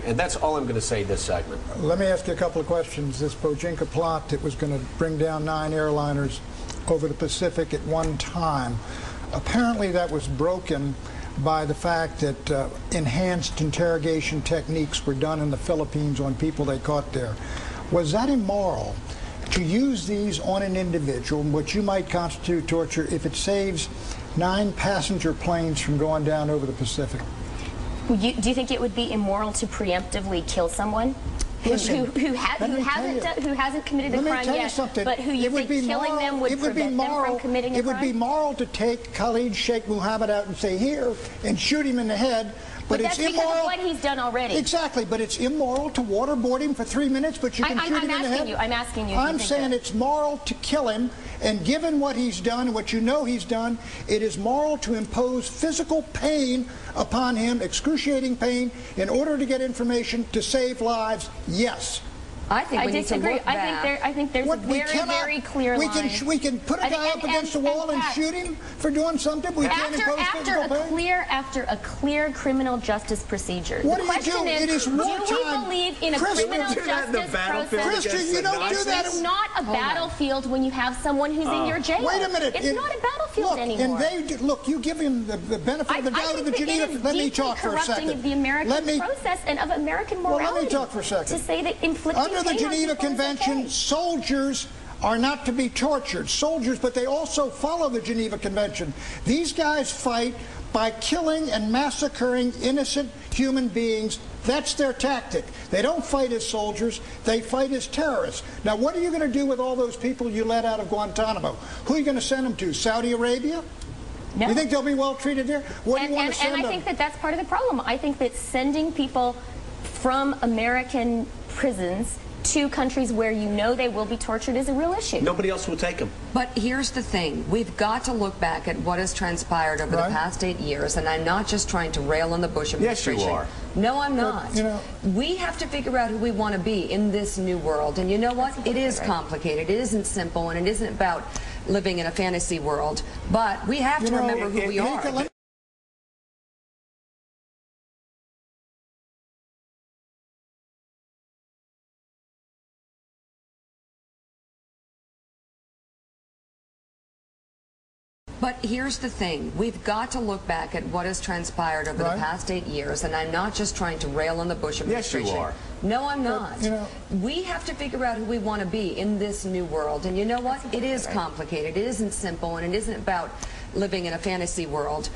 And that's all I'm going to say this segment. Let me ask you a couple of questions. This Bojinka plot that was going to bring down 9 airliners over the Pacific at one time, apparently that was broken by the fact that enhanced interrogation techniques were done in the Philippines on people they caught there. Was that immoral to use these on an individual, which you might constitute torture, if it saves 9 passenger planes from going down over the Pacific? Do you think it would be immoral to preemptively kill someone who hasn't committed a crime yet, but who you think killing them would prevent them from committing a crime? It would be moral to take Khalid Sheikh Mohammed out and say, here, and shoot him in the head. But it's that's because of what he's done already. Exactly, but it's immoral to waterboard him for 3 minutes, but you can shoot him in the head. I'm asking you. I'm saying it's moral to kill him, and given what he's done and what you know he's done, it is moral to impose physical pain upon him, excruciating pain, in order to get information to save lives. Yes. I think we need to look back. I think there's a very clear line. We can put a guy up against the wall and shoot him for doing something. We can't impose physical pain. After a clear criminal justice procedure. What do you do? It is wartime. Do we believe in a criminal justice process? Christian, you don't do that. It's not a battlefield when you have someone who's in your jail. Wait a minute. It's not a battlefield anymore. And look, you give him the benefit of the doubt of the Geneva. Let me talk for a second. Of the American process and of American morality. Well, let me talk for a second. To say that inflicting under the Geneva Convention, soldiers are not to be tortured. Soldiers, but they also follow the Geneva Convention. These guys fight by killing and massacring innocent human beings. That's their tactic. They don't fight as soldiers, they fight as terrorists. Now, what are you going to do with all those people you let out of Guantanamo? Who are you going to send them to? Saudi Arabia? No. You think they'll be well treated there? What do you want to send them? And I think that that's part of the problem. I think that sending people from American prisons to countries where you know they will be tortured is a real issue. Nobody else will take them. But here's the thing. We've got to look back at what has transpired over the past 8 years, and I'm not just trying to rail on the Bush administration. Yes, you are. No, I'm not. But, you know, we have to figure out who we want to be in this new world. And you know what? It is complicated. It isn't simple, and it isn't about living in a fantasy world. But we have to remember who we are. But here's the thing. We've got to look back at what has transpired over the past 8 years, and I'm not just trying to rail on the Bush administration. Yes, you are. No, I'm not. But, you know, we have to figure out who we want to be in this new world. And you know what? It is complicated. It isn't simple, and it isn't about living in a fantasy world.